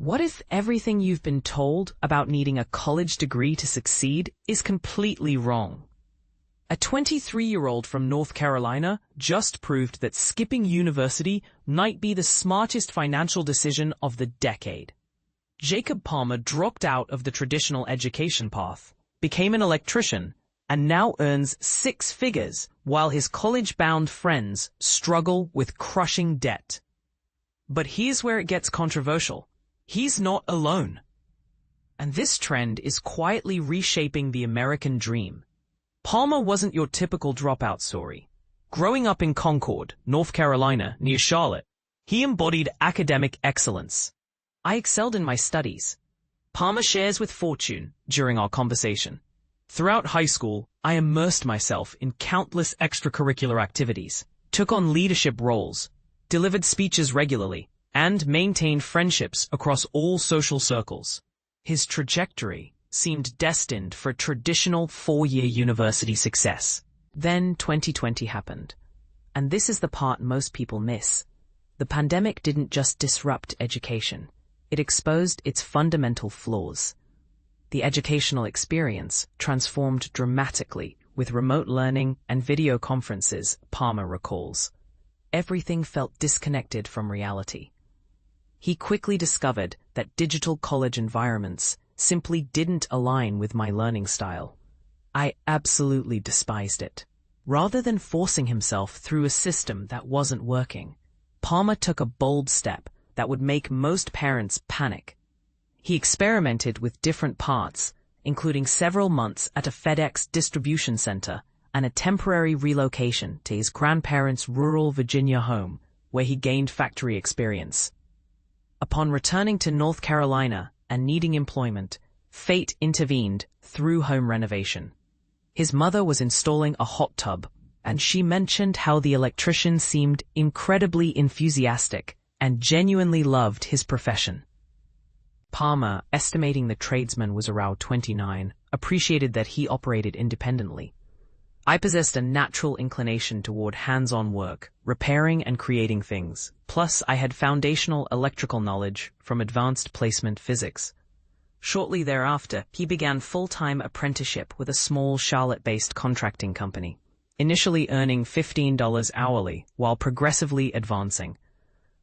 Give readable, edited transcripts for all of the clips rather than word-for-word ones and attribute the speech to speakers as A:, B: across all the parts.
A: What if everything you've been told about needing a college degree to succeed is completely wrong? A 23-year-old from North Carolina just proved that skipping university might be the smartest financial decision of the decade. Jacob Palmer dropped out of the traditional education path, became an electrician, and now earns 6 figures while his college-bound friends struggle with crushing debt. But here's where it gets controversial. He's not alone. And this trend is quietly reshaping the American dream. Palmer wasn't your typical dropout story. Growing up in Concord, North Carolina, near Charlotte, he embodied academic excellence. I excelled in my studies. Palmer shares with Fortune during our conversation. Throughout high school, I immersed myself in countless extracurricular activities, took on leadership roles, delivered speeches regularly, and maintained friendships across all social circles. His trajectory seemed destined for traditional 4-year university success. Then 2020 happened. And this is the part most people miss. The pandemic didn't just disrupt education. It exposed its fundamental flaws. The educational experience transformed dramatically with remote learning and video conferences, Palmer recalls. Everything felt disconnected from reality. He quickly discovered that digital college environments simply didn't align with my learning style. I absolutely despised it. Rather than forcing himself through a system that wasn't working, Palmer took a bold step that would make most parents panic. He experimented with different paths, including several months at a FedEx distribution center and a temporary relocation to his grandparents' rural Virginia home, where he gained factory experience. Upon returning to North Carolina and needing employment, fate intervened through home renovation. His mother was installing a hot tub, and she mentioned how the electrician seemed incredibly enthusiastic and genuinely loved his profession. Palmer, estimating the tradesman was around 29, appreciated that he operated independently. I possessed a natural inclination toward hands-on work, repairing and creating things. Plus, I had foundational electrical knowledge from advanced placement physics. Shortly thereafter, he began full-time apprenticeship with a small Charlotte-based contracting company, initially earning $15 hourly while progressively advancing.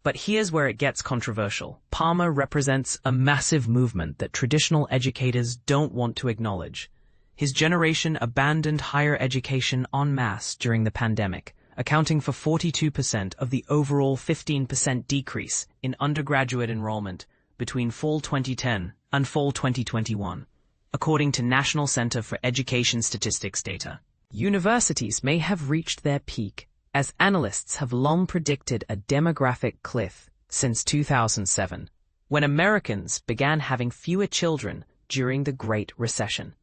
A: But here's where it gets controversial. Palmer represents a massive movement that traditional educators don't want to acknowledge. His generation abandoned higher education en masse during the pandemic, accounting for 42% of the overall 15% decrease in undergraduate enrollment between fall 2010 and fall 2021, according to National Center for Education Statistics data. Universities may have reached their peak, as analysts have long predicted a demographic cliff since 2007, when Americans began having fewer children during the Great Recession.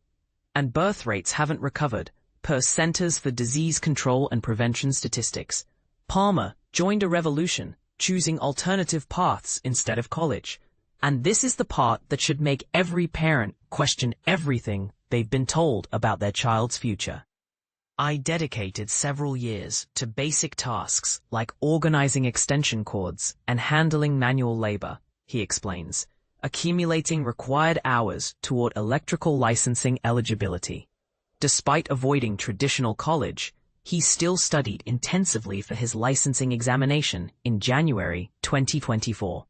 A: And birth rates haven't recovered, per Centers for Disease Control and Prevention statistics. Palmer joined a revolution, choosing alternative paths instead of college. And this is the part that should make every parent question everything they've been told about their child's future. I dedicated several years to basic tasks like organizing extension cords and handling manual labor, he explains, accumulating required hours toward electrical licensing eligibility. Despite avoiding traditional college, he still studied intensively for his licensing examination in January 2024.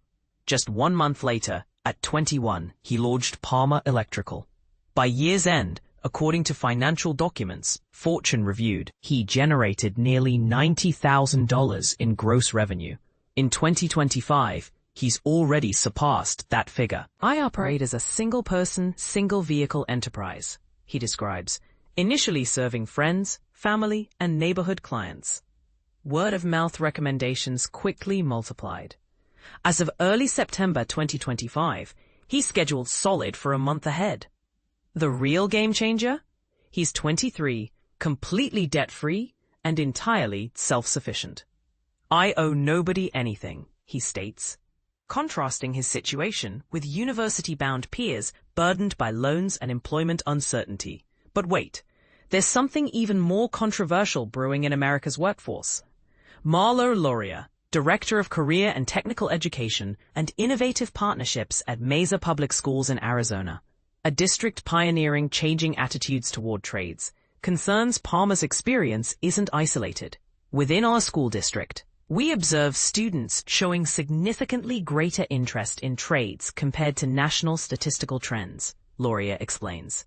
A: Just 1 month later, at 21, he launched Palmer Electrical. By year's end, according to financial documents Fortune reviewed, he generated nearly $90,000 in gross revenue. In 2025, he's already surpassed that figure. I operate as a single-person, single-vehicle enterprise, he describes, initially serving friends, family, and neighborhood clients. Word-of-mouth recommendations quickly multiplied. As of early September 2025, he's scheduled solid for a month ahead. The real game changer? He's 23, completely debt-free, and entirely self-sufficient. I owe nobody anything, he states, contrasting his situation with university-bound peers burdened by loans and employment uncertainty. But wait, there's something even more controversial brewing in America's workforce. Marlo Laurier, Director of Career and Technical Education and Innovative Partnerships at Mesa Public Schools in Arizona, a district pioneering changing attitudes toward trades, concerns Palmer's experience isn't isolated. Within our school district, we observe students showing significantly greater interest in trades compared to national statistical trends, Loria explains.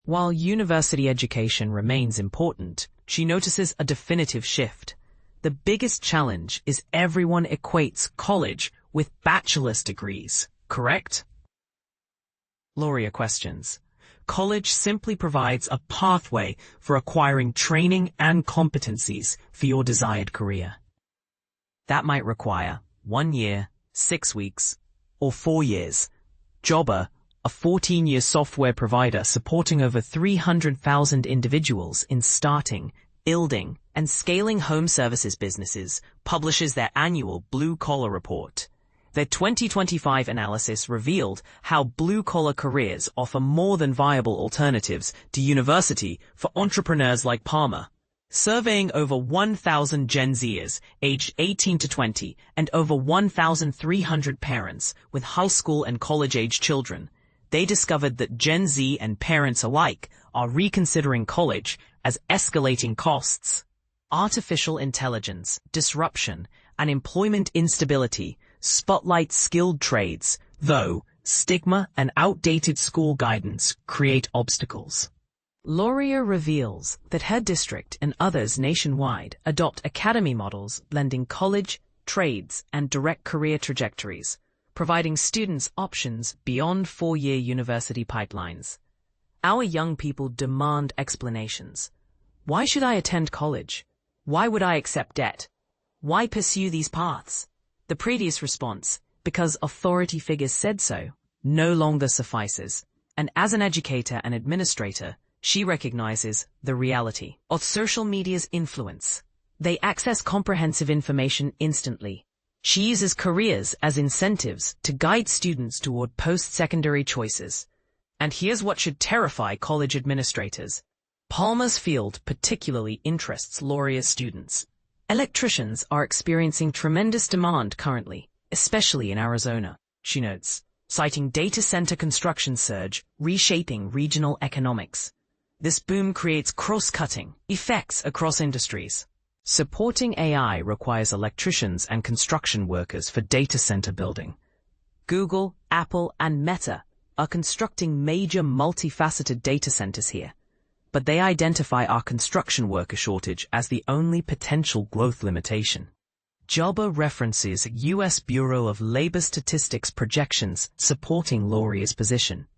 A: While university education remains important, she notices a definitive shift. The biggest challenge is everyone equates college with bachelor's degrees, correct? Loria questions. College simply provides a pathway for acquiring training and competencies for your desired career. That might require 1 year, 6 weeks, or 4 years. Jobber, a 14-year software provider supporting over 300,000 individuals in starting, building, and scaling home services businesses, publishes their annual Blue Collar Report. Their 2025 analysis revealed how blue-collar careers offer more than viable alternatives to university for entrepreneurs like Palmer. Surveying over 1,000 Gen Zers aged 18 to 20 and over 1,300 parents with high school and college-age children, they discovered that Gen Z and parents alike are reconsidering college as escalating costs. Artificial intelligence, disruption, and employment instability spotlight skilled trades, though stigma and outdated school guidance create obstacles. Loria reveals that her district and others nationwide adopt academy models blending college, trades, and direct career trajectories, providing students options beyond 4-year university pipelines. Our young people demand explanations. Why should I attend college? Why would I accept debt? Why pursue these paths? The previous response, because authority figures said so, no longer suffices. And as an educator and administrator, she recognizes the reality of social media's influence. They access comprehensive information instantly. She uses careers as incentives to guide students toward post-secondary choices. And here's what should terrify college administrators. Palmer's field particularly interests Loria's students. Electricians are experiencing tremendous demand currently, especially in Arizona, she notes, citing data center construction surge reshaping regional economics. This boom creates cross-cutting effects across industries. Supporting AI requires electricians and construction workers for data center building. Google, Apple, and Meta are constructing major multifaceted data centers here, but they identify our construction worker shortage as the only potential growth limitation. Jobber references U.S. Bureau of Labor Statistics projections supporting Loria's position.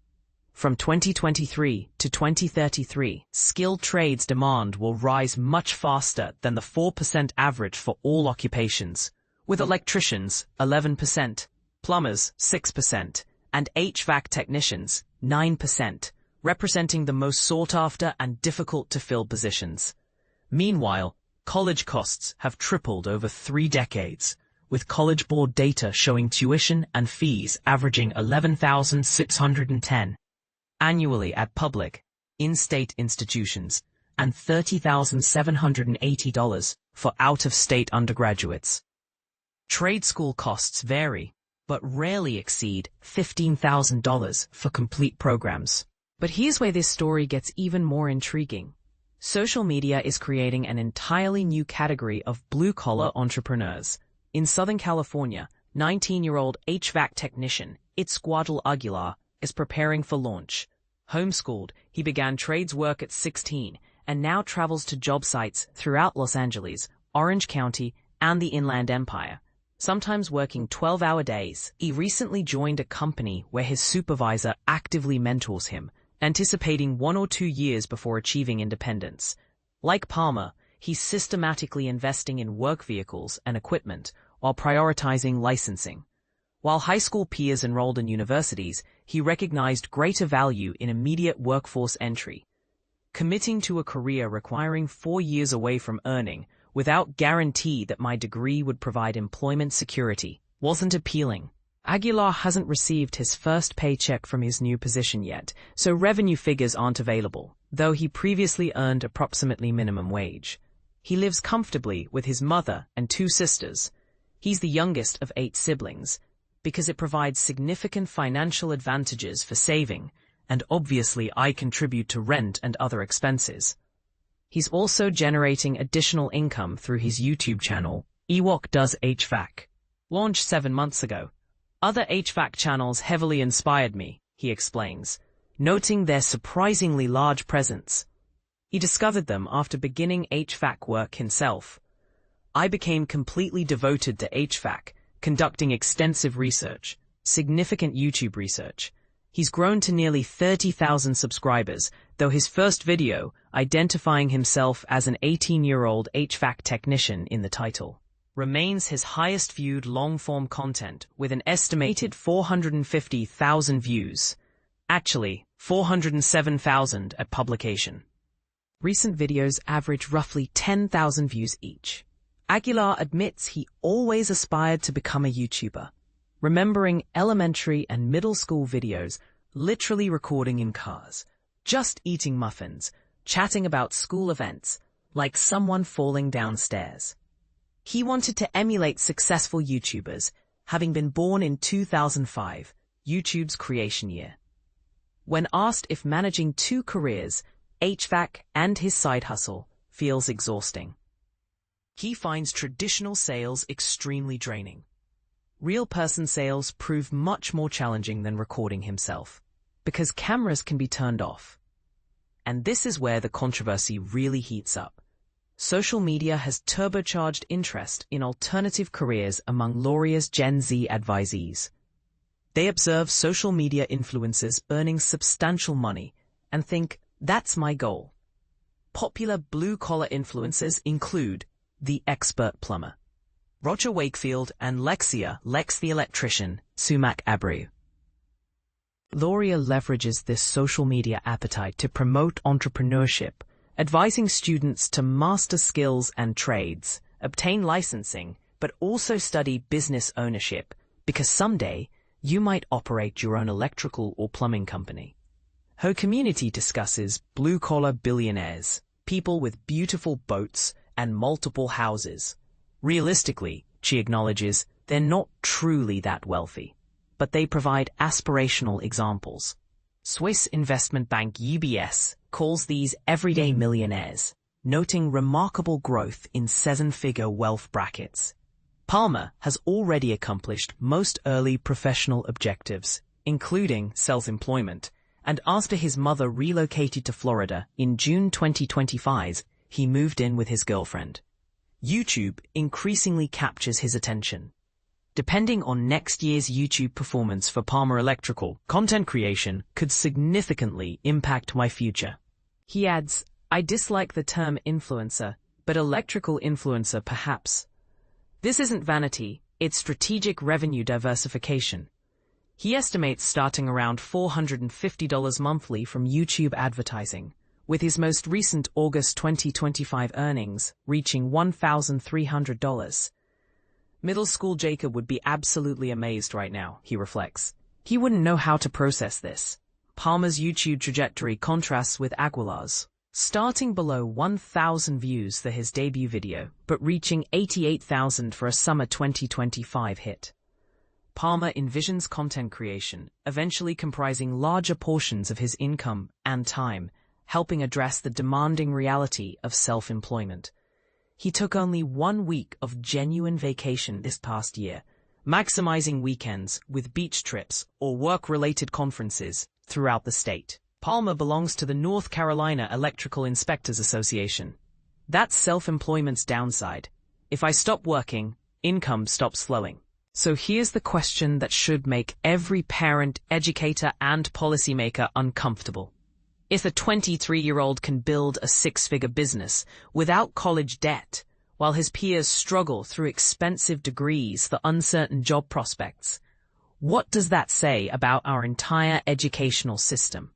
A: From 2023 to 2033, skilled trades demand will rise much faster than the 4% average for all occupations, with electricians 11%, plumbers 6%, and HVAC technicians 9%, representing the most sought-after and difficult-to-fill positions. Meanwhile, college costs have tripled over 3 decades, with College Board data showing tuition and fees averaging $11,610 annually at public, in-state institutions, and $30,780 for out-of-state undergraduates. Trade school costs vary, but rarely exceed $15,000 for complete programs. But here's where this story gets even more intriguing. Social media is creating an entirely new category of blue-collar entrepreneurs. In Southern California, 19-year-old HVAC technician Itzcuatl Aguilar is preparing for launch. Homeschooled, he began trades work at 16 and now travels to job sites throughout Los Angeles, Orange County, and the Inland Empire, sometimes working 12-hour days. He recently joined a company where his supervisor actively mentors him, anticipating 1 or 2 years before achieving independence. Like Palmer, he's systematically investing in work vehicles and equipment while prioritizing licensing. While high school peers enrolled in universities, he recognized greater value in immediate workforce entry. Committing to a career requiring 4 years away from earning, without guarantee that my degree would provide employment security, wasn't appealing. Aguilar hasn't received his first paycheck from his new position yet, so revenue figures aren't available, though he previously earned approximately minimum wage. He lives comfortably with his mother and 2 sisters. He's the youngest of 8 siblings, because it provides significant financial advantages for saving, and obviously I contribute to rent and other expenses. He's also generating additional income through his YouTube channel, Ewok Does HVAC, launched 7 months ago. Other HVAC channels heavily inspired me, he explains, noting their surprisingly large presence. He discovered them after beginning HVAC work himself. I became completely devoted to HVAC, conducting extensive research, significant YouTube research. He's grown to nearly 30,000 subscribers, though his first video, identifying himself as an 18-year-old HVAC technician in the title, remains his highest viewed long-form content with an estimated 450,000 views. Actually, 407,000 at publication. Recent videos average roughly 10,000 views each. Aguilar admits he always aspired to become a YouTuber, remembering elementary and middle school videos, literally recording in cars, just eating muffins, chatting about school events, like someone falling downstairs. He wanted to emulate successful YouTubers, having been born in 2005, YouTube's creation year. When asked if managing 2 careers, HVAC and his side hustle, feels exhausting, he finds traditional sales extremely draining. Real-person sales prove much more challenging than recording himself, because cameras can be turned off. And this is where the controversy really heats up. Social media has turbocharged interest in alternative careers among Lauria's Gen Z advisees. They observe social media influencers earning substantial money and think, that's my goal. Popular blue-collar influencers include the expert plumber, Roger Wakefield, and Lex the Electrician, Sumac Abreu. Lauria leverages this social media appetite to promote entrepreneurship, advising students to master skills and trades, obtain licensing, but also study business ownership, because someday you might operate your own electrical or plumbing company. Her community discusses blue-collar billionaires, people with beautiful boats and multiple houses. Realistically, she acknowledges, they're not truly that wealthy, but they provide aspirational examples. Swiss investment bank UBS calls these everyday millionaires, noting remarkable growth in 7-figure wealth brackets. Palmer has already accomplished most early professional objectives, including self-employment, and after his mother relocated to Florida in June 2025, he moved in with his girlfriend. YouTube increasingly captures his attention. Depending on next year's YouTube performance for Palmer Electrical, content creation could significantly impact my future. He adds, I dislike the term influencer, but electrical influencer perhaps. This isn't vanity, it's strategic revenue diversification. He estimates starting around $450 monthly from YouTube advertising, with his most recent August 2025 earnings reaching $1,300. Middle school Jacob would be absolutely amazed right now, he reflects. He wouldn't know how to process this. Palmer's YouTube trajectory contrasts with Aguilar's, starting below 1,000 views for his debut video, but reaching 88,000 for a summer 2025 hit. Palmer envisions content creation, eventually comprising larger portions of his income and time, helping address the demanding reality of self-employment. He took only 1 week of genuine vacation this past year, maximizing weekends with beach trips or work-related conferences throughout the state. Palmer belongs to the North Carolina Electrical Inspectors Association. That's self-employment's downside. If I stop working, income stops flowing. So here's the question that should make every parent, educator, and policymaker uncomfortable. If a 23-year-old can build a 6-figure business without college debt, while his peers struggle through expensive degrees for uncertain job prospects, what does that say about our entire educational system?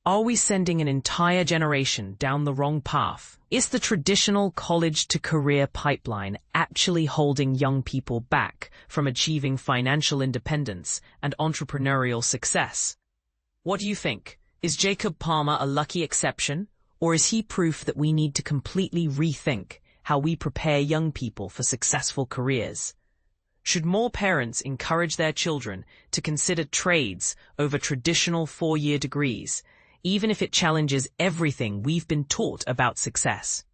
A: Are we sending an entire generation down the wrong path? Is the traditional college-to-career pipeline actually holding young people back from achieving financial independence and entrepreneurial success? What do you think? Is Jacob Palmer a lucky exception, or is he proof that we need to completely rethink how we prepare young people for successful careers? Should more parents encourage their children to consider trades over traditional four-year degrees, even if it challenges everything we've been taught about success?